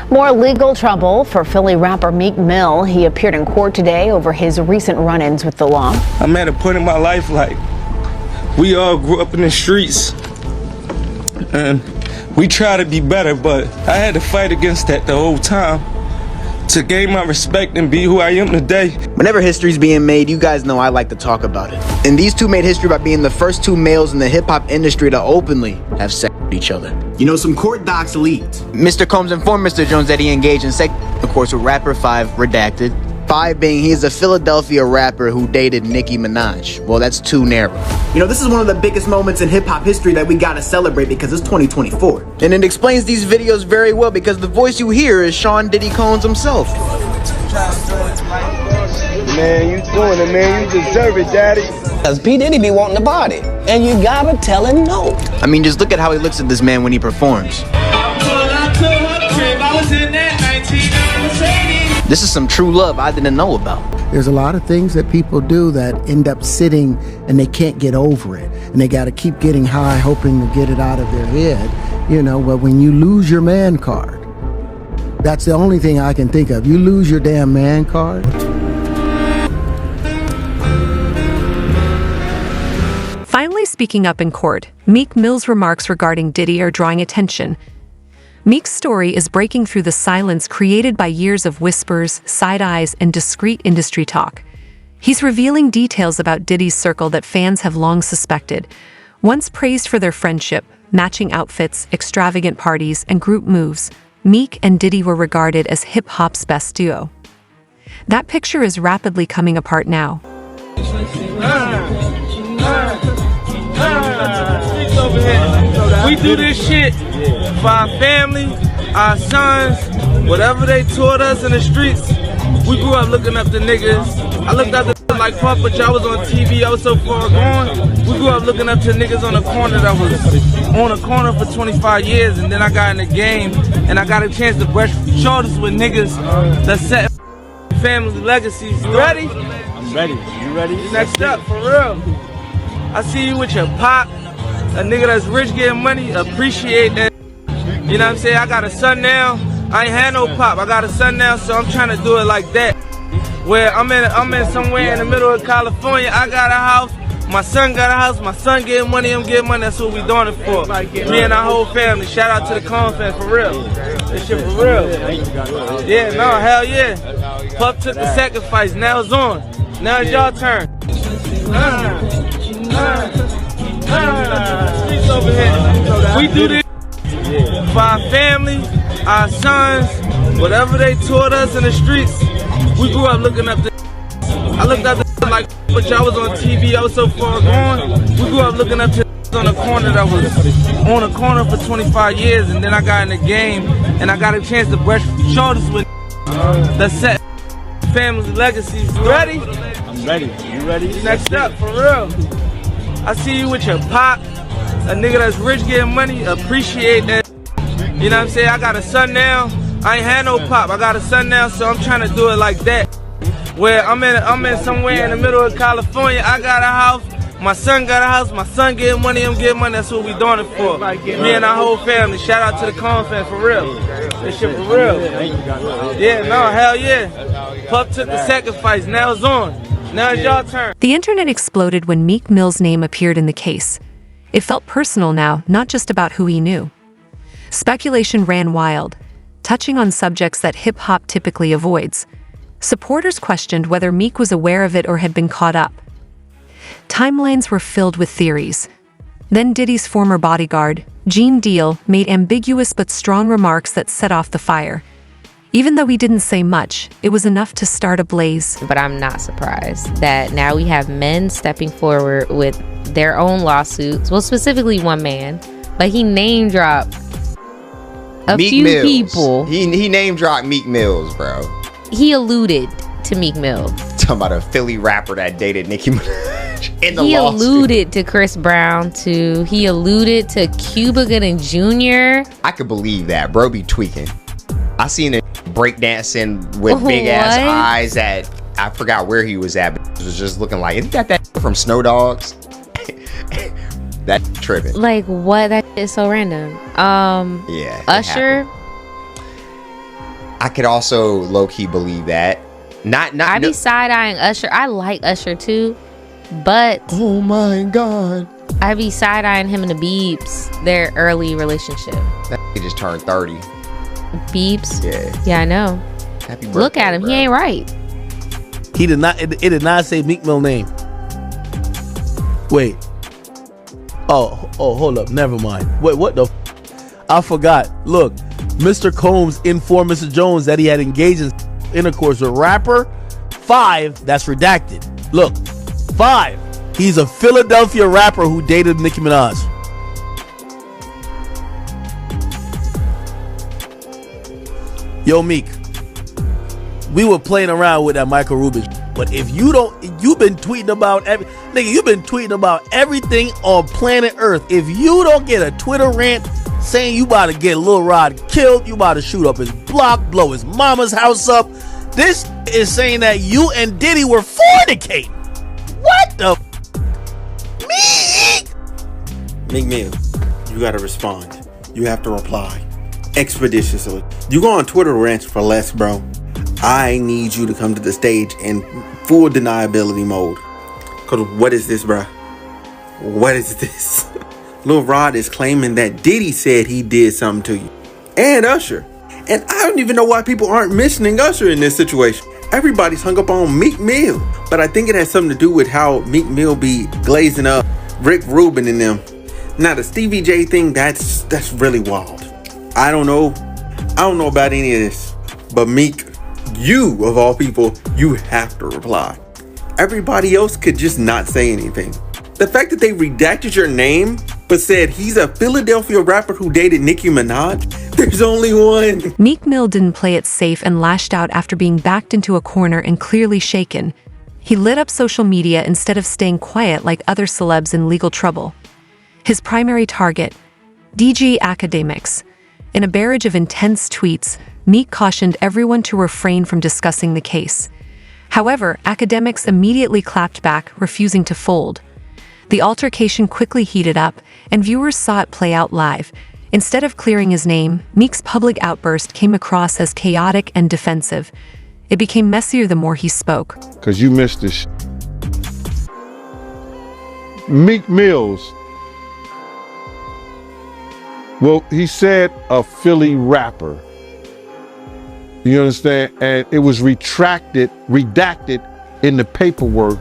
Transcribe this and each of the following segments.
More legal trouble for Philly rapper Meek Mill. He appeared in court today over his recent run-ins with the law. I'm at a point in my life like we all grew up in the streets and we try to be better, but I had to fight against that the whole time to gain my respect and be who I am today. Whenever history's being made, you guys know I like to talk about it. And these two made history by being the first two males in the hip-hop industry to openly have sex with each other. You know, some court docs leaked. Mr. Combs informed Mr. Jones that he engaged in sex, of course, with rapper 5, redacted. 5 being he is a Philadelphia rapper who dated Nicki Minaj. Well, that's too narrow. You know, this is one of the biggest moments in hip-hop history that we gotta celebrate because it's 2024. And it explains these videos very well because the voice you hear is Sean Diddy Combs himself. Man, you doing it, man. You deserve it, daddy. Cause P. Diddy be wanting to party, and you gotta tell him no. I mean, just look at how he looks at this man when he performs. This is some true love I didn't know about. There's a lot of things that people do that end up sitting and they can't get over it. And they got to keep getting high, hoping to get it out of their head. You know, but when you lose your man card, that's the only thing I can think of. You lose your damn man card. Finally speaking up in court, Meek Mill's remarks regarding Diddy are drawing attention. Meek's story is breaking through the silence created by years of whispers, side eyes, and discreet industry talk. He's revealing details about Diddy's circle that fans have long suspected. Once praised for their friendship, matching outfits, extravagant parties, and group moves, Meek and Diddy were regarded as hip-hop's best duo. That picture is rapidly coming apart now. We do this shit for our family, our sons, whatever they taught us in the streets. We grew up looking up to niggas. I looked up to like Papa, I was on TV, I was so far gone. We grew up looking up to niggas on the corner that was on the corner for 25 years, and then I got in the game and I got a chance to brush shoulders with niggas that set family legacies. You ready? I'm ready. You ready? Next up, for real. I see you with your pop. A nigga that's rich getting money, appreciate that. You know what I'm saying? I got a son now. I ain't had no pop. I got a son now, so I'm trying to do it like that. Where I'm in somewhere in the middle of California. I got a house. My son got a house. My son getting money. I'm getting money. That's what we doing it for. Me and our whole family. Shout out to the Combs fans, for real. This shit for real. Yeah, no, hell yeah. Puff took the sacrifice. Now it's on. Now it's y'all turn. Over here. We do this for our family, our sons, whatever they taught us in the streets. We grew up looking up to. I looked up to like I was on TV, I was so far gone. We grew up looking up to on the corner that was on the corner for 25 years, and then I got in the game and I got a chance to brush shoulders with that set family legacies. You ready? I'm ready. You ready? Next up, for real. I see you with your pop. A nigga that's rich getting money, appreciate that. You know what I'm saying? I got a son now. I ain't had no pop. I got a son now, so I'm trying to do it like that. Where I'm in somewhere in the middle of California. I got a house. My son got a house. My son getting money. I'm getting money. That's what we doing it for. Me and our whole family. Shout out to the Combs fans, for real. This shit for real. Yeah, no, hell yeah. Puff took the sacrifice. Now it's on. Now it's y'all turn. The internet exploded when Meek Mill's name appeared in the case. It felt personal now, not just about who he knew. Speculation ran wild, touching on subjects that hip-hop typically avoids. Supporters questioned whether Meek was aware of it or had been caught up. Timelines were filled with theories. Then Diddy's former bodyguard, Gene Deal, made ambiguous but strong remarks that set off the fire. Even though he didn't say much, it was enough to start a blaze. But I'm not surprised that now we have men stepping forward with their own lawsuits. Well, specifically one man, but he name dropped a Meek few Mills. people. He name dropped Meek Mills, bro. He alluded to Meek Mill. Talking about a Philly rapper that dated Nicki Minaj in the He lawsuit. alluded to Chris Brown too. He alluded to Cuba Gooding Jr. I could believe that. Bro be tweaking. I seen it breakdancing with big ass eyes at, I forgot where he was at, but it was just looking like, isn't that from Snow Dogs? That tripping. Like what? That is so random. Yeah. Usher. I could also low-key believe that. I be side-eyeing Usher. I like Usher too, but Oh my God. I be side-eyeing him and the Biebs, their early relationship. He just turned 30. Biebs? Yeah. Yeah, I know. Happy birthday, Look at him. bro. He ain't right. He did not. It did not say Meek Mill name. Wait. Oh, hold up. Never mind. Wait, what the? I forgot. Look, Mr. Combs informed Mr. Jones that he had engaged in intercourse with rapper 5. That's redacted. Look, 5. He's a Philadelphia rapper who dated Nicki Minaj. Yo, Meek, we were playing around with that Michael Rubin, but if you don't, you've been tweeting about you've been tweeting about everything on planet Earth. If you don't get a Twitter rant saying you about to get Lil Rod killed, you about to shoot up his block, blow his mama's house up, this is saying that you and Diddy were fornicating. What the? Meek Mill, you gotta respond. You have to reply expeditiously. You go on Twitter rants for less, bro. I need you to come to the stage in full deniability mode. Cause what is this, bro? What is this? Lil Rod is claiming that Diddy said he did something to you. And Usher. And I don't even know why people aren't mentioning Usher in this situation. Everybody's hung up on Meek Mill. But I think it has something to do with how Meek Mill be glazing up Rick Rubin and them. Now the Stevie J thing, that's really wild. I don't know about any of this. But Meek, you of all people, you have to reply. Everybody else could just not say anything. The fact that they redacted your name but said he's a Philadelphia rapper who dated Nicki Minaj, there's only one. Meek Mill didn't play it safe and lashed out after being backed into a corner and clearly shaken. He lit up social media instead of staying quiet like other celebs in legal trouble. His primary target, DG academics. In a barrage of intense tweets, Meek cautioned everyone to refrain from discussing the case. However, academics immediately clapped back, refusing to fold. The altercation quickly heated up, and viewers saw it play out live. Instead of clearing his name, Meek's public outburst came across as chaotic and defensive. It became messier the more he spoke. Cause you missed this. Meek Mills. Well, he said a Philly rapper. You understand? And it was redacted in the paperwork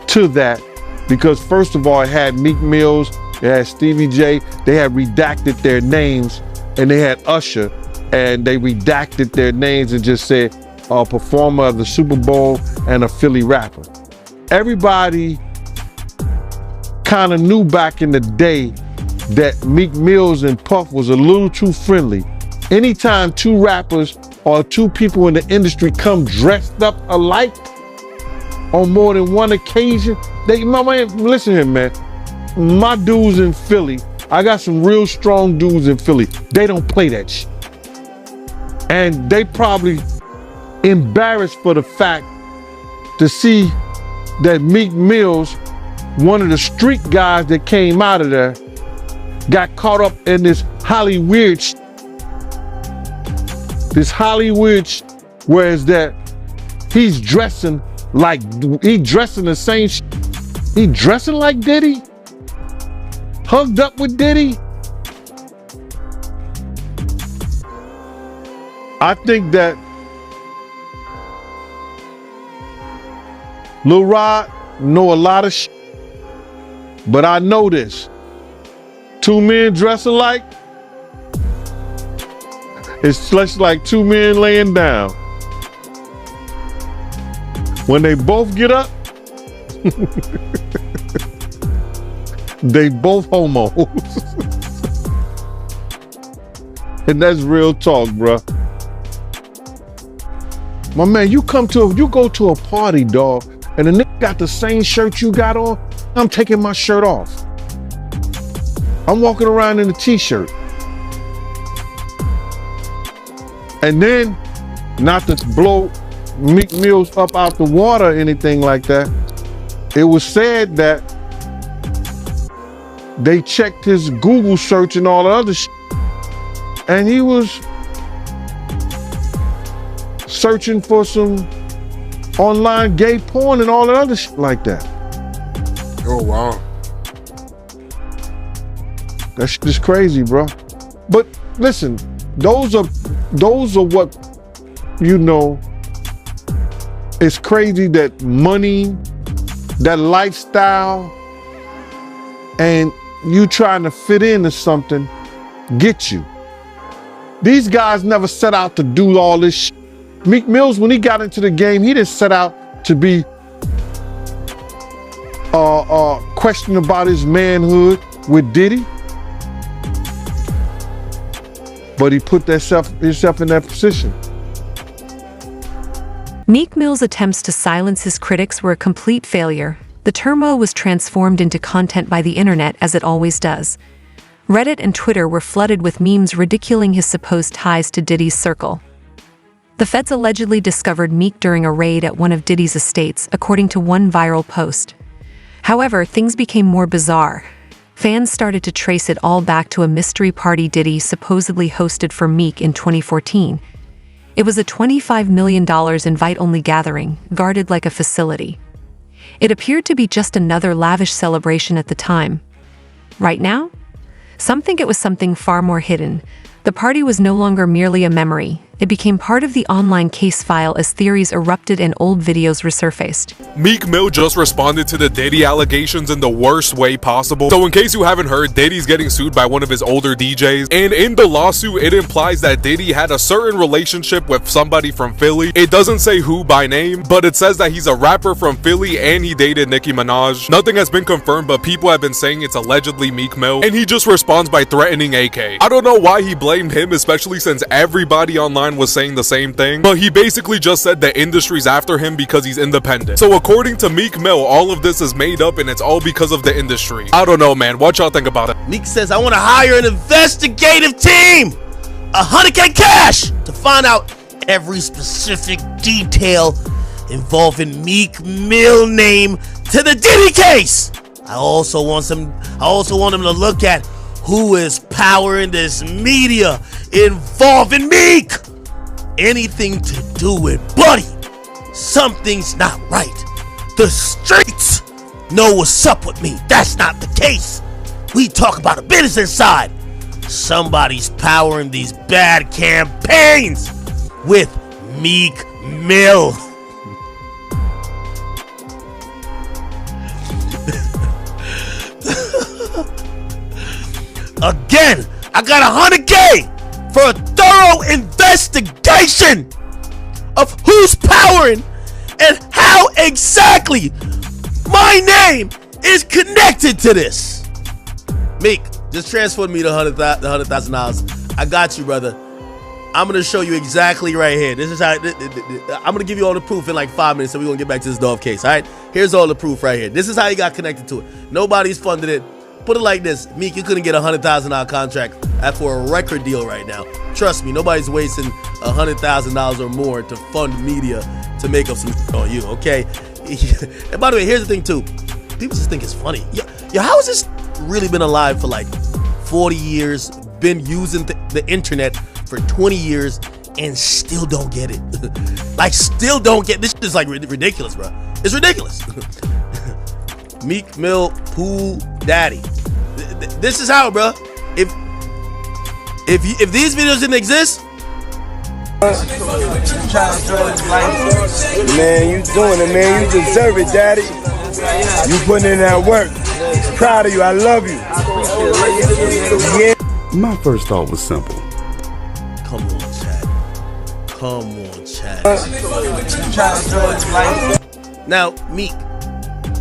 to that. Because first of all, it had Meek Mills, it had Stevie J, they had redacted their names, and they had Usher, and they redacted their names and just said a performer of the Super Bowl and a Philly rapper. Everybody kind of knew back in the day that Meek Mills and Puff was a little too friendly. Anytime two rappers or two people in the industry come dressed up alike on more than one occasion, listen here, man. My dudes in Philly, I got some real strong dudes in Philly. They don't play that shit. And they probably embarrassed for the fact to see that Meek Mills, one of the street guys that came out of there, got caught up in this Hollywood shit. This Hollywood shit, whereas that he's dressing like, he dressing the same shit. He dressing like Diddy? Hugged up with Diddy? I think that Lil Rod know a lot of shit, but I know this. Two men dress alike, it's just like two men laying down. When they both get up, they both homos. And that's real talk, bruh. My man, you go to a party, dog, and the nigga got the same shirt you got on, I'm taking my shirt off. I'm walking around in a t-shirt. And then, not to blow Meek Mills up out the water or anything like that, it was said that they checked his Google search and all the other shit, and he was searching for some online gay porn and all that other shit like that. Oh, wow. That shit is crazy, bro. But listen, those are what, you know, it's crazy that money, that lifestyle, and you trying to fit into something get you. These guys never set out to do all this shit. Meek Mills, when he got into the game, he didn't set out to be questioning about his manhood with Diddy. But he put himself in that position. Meek Mill's attempts to silence his critics were a complete failure. The turmoil was transformed into content by the internet, as it always does. Reddit and Twitter were flooded with memes ridiculing his supposed ties to Diddy's circle. The feds allegedly discovered Meek during a raid at one of Diddy's estates, according to one viral post. However, things became more bizarre. Fans started to trace it all back to a mystery party Diddy supposedly hosted for Meek in 2014. It was a $25 million invite-only gathering, guarded like a facility. It appeared to be just another lavish celebration at the time. Right now? Some think it was something far more hidden. The party was no longer merely a memory. It became part of the online case file as theories erupted and old videos resurfaced. Meek Mill just responded to the Diddy allegations in the worst way possible. So in case you haven't heard, Diddy's getting sued by one of his older DJs. And in the lawsuit, it implies that Diddy had a certain relationship with somebody from Philly. It doesn't say who by name, but it says that he's a rapper from Philly and he dated Nicki Minaj. Nothing has been confirmed, but people have been saying it's allegedly Meek Mill. And he just responds by threatening AK. I don't know why he blamed him, especially since everybody online was saying the same thing, but he basically just said the industry's after him because he's independent. So according to Meek Mill, all of this is made up and it's all because of the industry. I don't know, man. What y'all think about it? Meek says, I want to hire an investigative team, $100K cash, to find out every specific detail involving Meek Mill name to the Diddy case. I also want them to look at who is powering this media involving Meek. Anything to do with Buddy, something's not right. The streets know what's up with me. That's not the case. We talk about a business inside. Somebody's powering these bad campaigns with Meek Mill. Again, I got $100K for a thorough investigation of who's powering and how exactly my name is connected to this. Meek, just transfer me the $100,000. I got you, brother. I'm gonna show you exactly right here. This is how I'm gonna give you all the proof in like 5 minutes, so we're gonna get back to this Dove case. All right, here's all the proof right here. This is how you got connected to it. Nobody's funded it. Put it like this, Meek, you couldn't get a $100,000 contract for a record deal right now. Trust me, nobody's wasting $100,000 or more to fund media to make up some on you, okay? And by the way, here's the thing too. People just think it's funny. Yo, how has this really been alive for like 40 years, been using the internet for 20 years, and still don't get it? Like, still don't get this. Is like ridiculous, bro. It's ridiculous. Meek Mill Pool Daddy. This is how, bro. If these videos didn't exist, man, you doing it, man. You deserve it, Daddy. You putting in that work. Proud of you. I love you. Yeah. My first thought was simple. Come on, Chad. Come on, Chad. Now, Meek,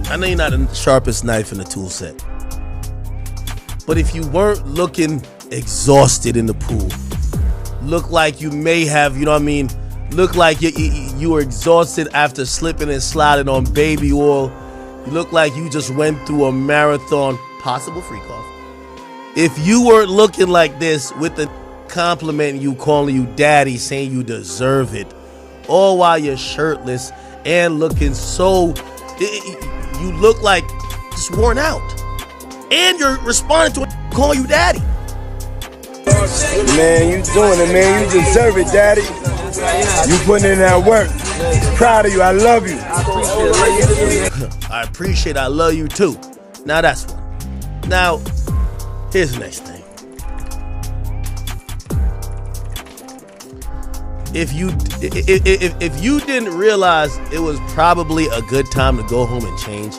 I know you're not the sharpest knife in the tool set, but if you weren't looking exhausted in the pool, look like you may have, you know what I mean, look like you were exhausted after slipping and sliding on baby oil, you look like you just went through a marathon, possible freak off. If you weren't looking like this, with the complimenting you, calling you daddy, saying you deserve it, all while you're shirtless and looking so, you look like just worn out, and you're responding to it, calling you daddy. Man, you doing it, man. You deserve it, Daddy. You putting in that work. Proud of you. I love you. I appreciate, I love you too. Now that's one. Now, here's the next thing. If you didn't realize it was probably a good time to go home and change,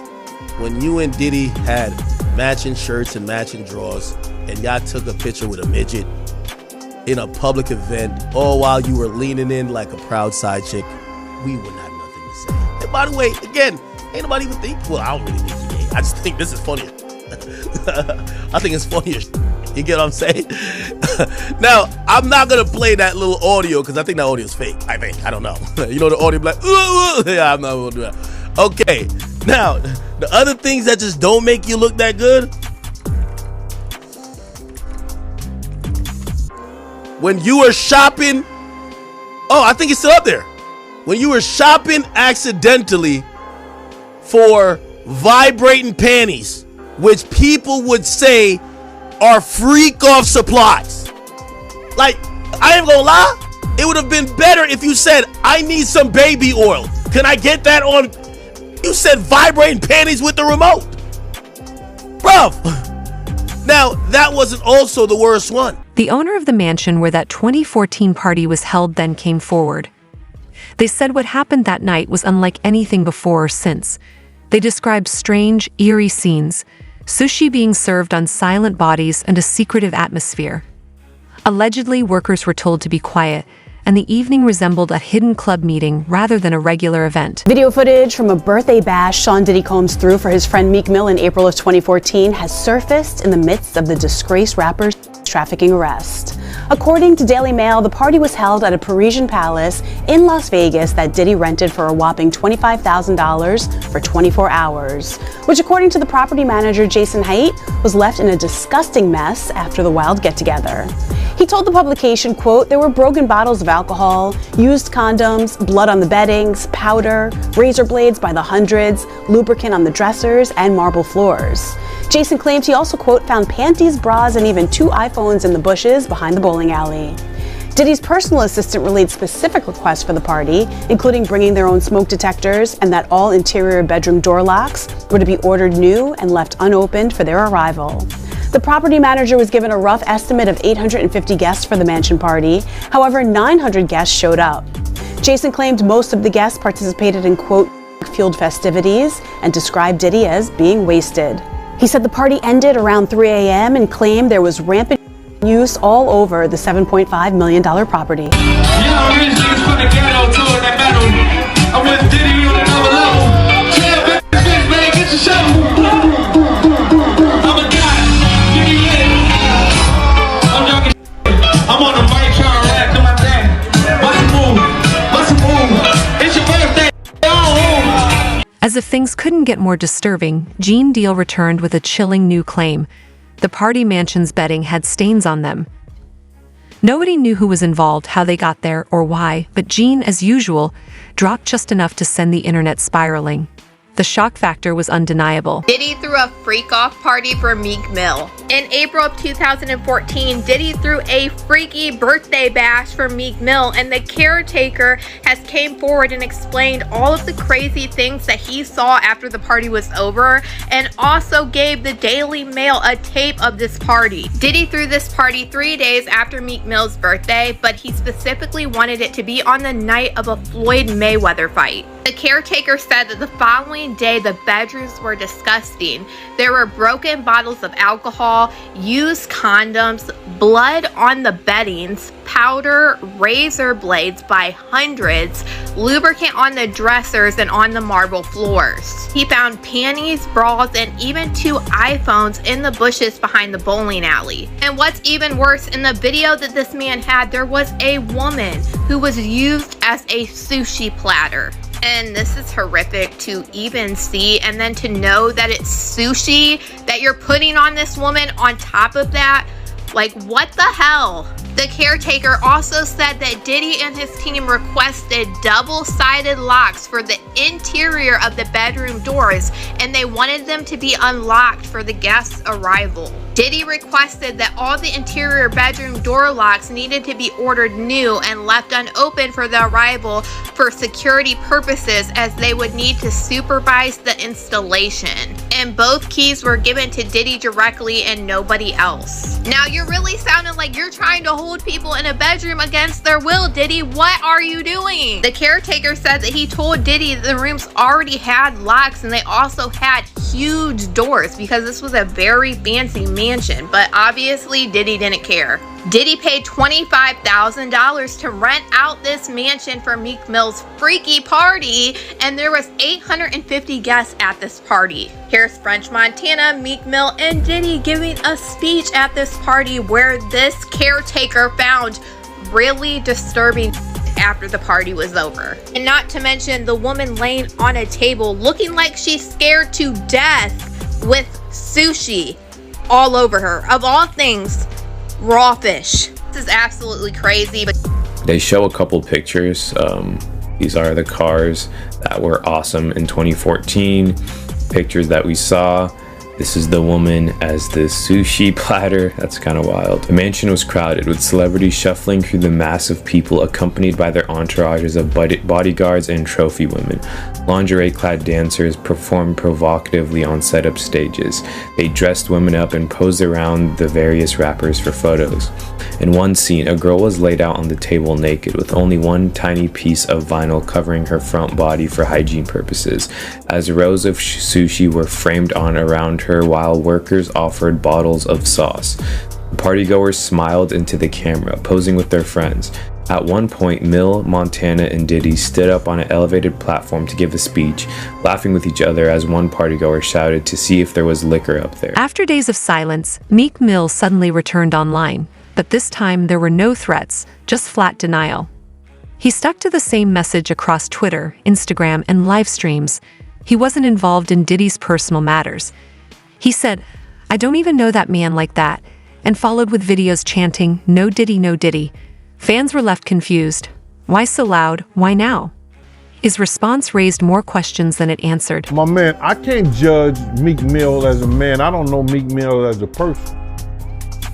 when you and Diddy had matching shirts and matching drawers, and y'all took a picture with a midget in a public event, all while you were leaning in like a proud side chick, we wouldn't have nothing to say. And by the way, again, ain't nobody even think, well, I don't really think he gay. I just think this is funnier. I think it's funnier. You get what I'm saying? Now, I'm not going to play that little audio because I think that audio is fake. I don't know. You know the audio like, yeah, I'm not going to do that. Okay. Now, the other things that just don't make you look that good. When you were shopping, I think it's still up there. When you were shopping accidentally for vibrating panties, which people would say are freak-off supplies. Like, I ain't gonna lie, it would have been better if you said, I need some baby oil. Can I get that on? You said vibrating panties with the remote. Bruv. Now, that wasn't also the worst one. The owner of the mansion where that 2014 party was held then came forward. They said what happened that night was unlike anything before or since. They described strange, eerie scenes, sushi being served on silent bodies and a secretive atmosphere. Allegedly, workers were told to be quiet, and the evening resembled a hidden club meeting rather than a regular event. Video footage from a birthday bash Sean Diddy Combs threw for his friend Meek Mill in April of 2014 has surfaced in the midst of the disgraced rapper's trafficking arrest. According to Daily Mail, the party was held at a Parisian palace in Las Vegas that Diddy rented for a whopping $25,000 for 24 hours, which according to the property manager Jason Haidt was left in a disgusting mess after the wild get-together. He told the publication, quote, there were broken bottles of alcohol, used condoms, blood on the beddings, powder, razor blades by the hundreds, lubricant on the dressers, and marble floors. Jason claimed he also, quote, found panties, bras, and even 2 iPhones in the bushes behind the bowling alley. Diddy's personal assistant relayed specific requests for the party, including bringing their own smoke detectors and that all interior bedroom door locks were to be ordered new and left unopened for their arrival. The property manager was given a rough estimate of 850 guests for the mansion party. However, 900 guests showed up. Jason claimed most of the guests participated in, quote, fueled festivities and described Diddy as being wasted. He said the party ended around 3 a.m. and claimed there was rampant use all over the $7.5 million property. As if things couldn't get more disturbing, Gene Deal returned with a chilling new claim. The party mansion's bedding had stains on them. Nobody knew who was involved, how they got there, or why, but Gene, as usual, dropped just enough to send the internet spiraling. The shock factor was undeniable. Diddy threw a freak-off party for Meek Mill. In April of 2014, Diddy threw a freaky birthday bash for Meek Mill, and the caretaker has came forward and explained all of the crazy things that he saw after the party was over, and also gave the Daily Mail a tape of this party. Diddy threw this party 3 days after Meek Mill's birthday, but he specifically wanted it to be on the night of a Floyd Mayweather fight. The caretaker said that the following day the bedrooms were disgusting. There were broken bottles of alcohol, used condoms, blood on the beddings, powder, razor blades by hundreds, lubricant on the dressers and on the marble floors. He found panties, bras, and even 2 iPhones in the bushes behind the bowling alley. And what's even worse, in the video that this man had, there was a woman who was used as a sushi platter. And this is horrific to even see, and then to know that it's sushi that you're putting on this woman on top of that. Like, what the hell? The caretaker also said that Diddy and his team requested double-sided locks for the interior of the bedroom doors, and they wanted them to be unlocked for the guests' arrival. Diddy requested that all the interior bedroom door locks needed to be ordered new and left unopened for the arrival for security purposes, as they would need to supervise the installation. And both keys were given to Diddy directly and nobody else. Now you're really sounding like you're trying to hold people in a bedroom against their will, Diddy. What are you doing? The caretaker said that he told Diddy the rooms already had locks and they also had huge doors because this was a very fancy mansion, but obviously Diddy didn't care. Diddy paid $25,000 to rent out this mansion for Meek Mill's freaky party, and there was 850 guests at this party. Here's French Montana, Meek Mill, and Diddy giving a speech at this party where this caretaker found really disturbing after the party was over. And not to mention the woman laying on a table looking like she's scared to death with sushi all over her. Of all things, raw fish. This is absolutely crazy. But they show a couple pictures. These are the cars that were awesome in 2014. Pictures that we saw. This is the woman as the sushi platter. That's kind of wild. The mansion was crowded with celebrities shuffling through the mass of people, accompanied by their entourages of bodyguards and trophy women. Lingerie-clad dancers performed provocatively on set-up stages. They dressed women up and posed around the various rappers for photos. In one scene, a girl was laid out on the table naked, with only one tiny piece of vinyl covering her front body for hygiene purposes, as rows of sushi were framed on around her while workers offered bottles of sauce. The partygoers smiled into the camera, posing with their friends. At one point, Mill, Montana, and Diddy stood up on an elevated platform to give a speech, laughing with each other as one partygoer shouted to see if there was liquor up there. After days of silence, Meek Mill suddenly returned online, but this time there were no threats, just flat denial. He stuck to the same message across Twitter, Instagram, and live streams. He wasn't involved in Diddy's personal matters. He said, "I don't even know that man like that," and followed with videos chanting, "No Diddy, no Diddy." Fans were left confused. Why so loud? Why now? His response raised more questions than it answered. My man, I can't judge Meek Mill as a man. I don't know Meek Mill as a person.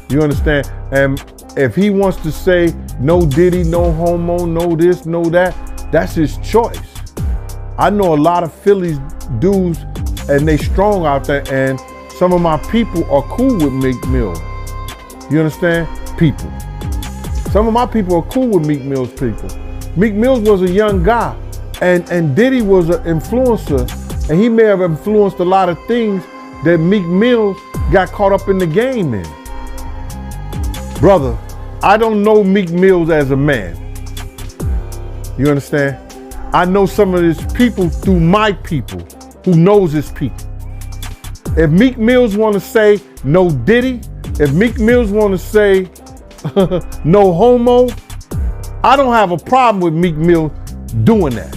You understand? And if he wants to say no Diddy, no homo, no this, no that, that's his choice. I know a lot of Phillies dudes and they strong out there, and some of my people are cool with Meek Mill. You understand? People. Some of my people are cool with Meek Mill's people. Meek Mill was a young guy, and Diddy was an influencer, and he may have influenced a lot of things that Meek Mill got caught up in the game in. Brother, I don't know Meek Mill as a man. You understand? I know some of his people through my people who knows his people. If Meek Mills want to say no Diddy, if Meek Mills want to say no homo, I don't have a problem with Meek Mill doing that.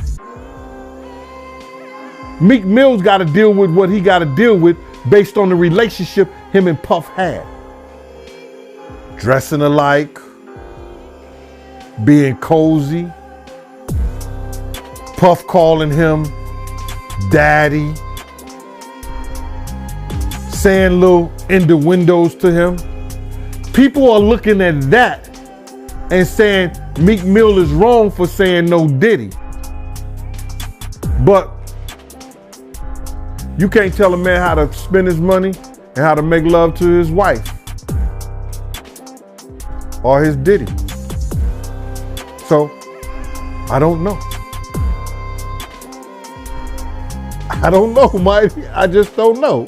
Meek Mill's got to deal with what he got to deal with based on the relationship him and Puff had. Dressing alike, being cozy, Puff calling him daddy, saying little innuendos to him. People are looking at that and saying Meek Mill is wrong for saying no Diddy. But you can't tell a man how to spend his money and how to make love to his wife or his Diddy. So, I don't know. I don't know, Mike. I just don't know.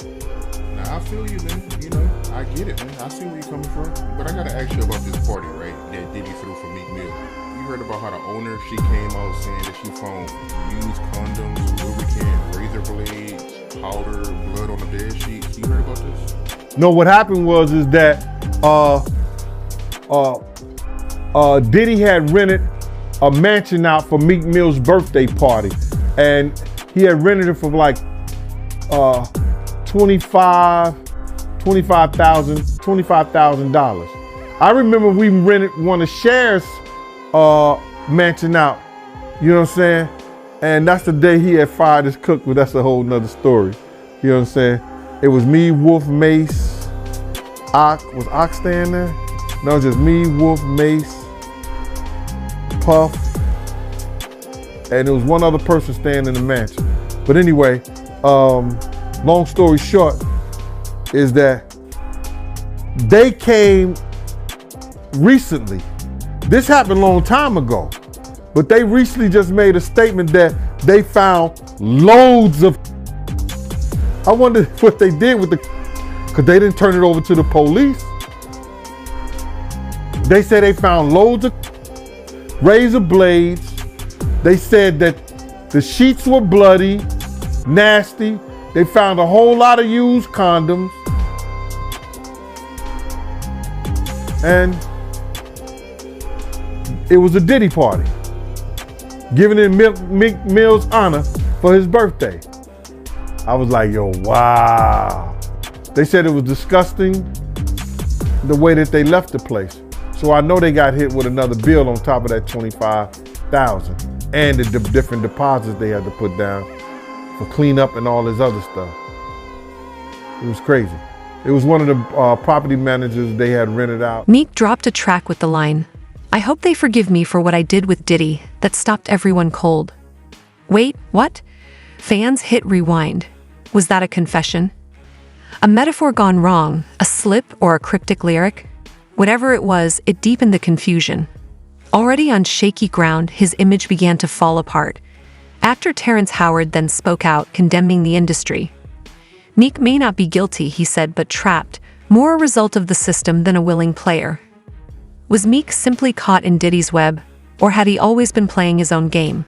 Nah, I feel you, man. You know, I get it, man. I see where you're coming from. But I gotta ask you about this party, right? That Diddy threw for Meek Mill. You heard about how the owner, she came out saying that she found used condoms, lubricant, razor blades, powder, blood on the bed sheets. You heard about this? No, what happened was that Diddy had rented a mansion out for Meek Mill's birthday party, and he had rented it for like $25,000. I remember we rented one of Cher's mansion out. You know what I'm saying? And that's the day he had fired his cook, but that's a whole nother story. You know what I'm saying? It was me, Wolf, Mace, was Ox staying there? No, just me, Wolf, Mace, Puff, and there was one other person staying in the mansion. But anyway, long story short is that they came recently. This happened a long time ago, but they recently just made a statement that they found loads of. I wonder what they did with because they didn't turn it over to the police. They said they found loads of razor blades. They said that the sheets were bloody, nasty. They found a whole lot of used condoms. And it was a Diddy party, giving in Meek Mill's honor for his birthday. I was like, yo, wow. They said it was disgusting the way that they left the place. So I know they got hit with another bill on top of that $25,000 and the different deposits they had to put down for cleanup and all this other stuff. It was crazy. It was one of the property managers they had rented out. Meek dropped a track with the line, "I hope they forgive me for what I did with Diddy that stopped everyone cold." Wait, what? Fans hit rewind. Was that a confession? A metaphor gone wrong, a slip or a cryptic lyric? Whatever it was, it deepened the confusion. Already on shaky ground, his image began to fall apart. Actor Terrence Howard then spoke out, condemning the industry. Meek may not be guilty, he said, but trapped, more a result of the system than a willing player. Was Meek simply caught in Diddy's web, or had he always been playing his own game?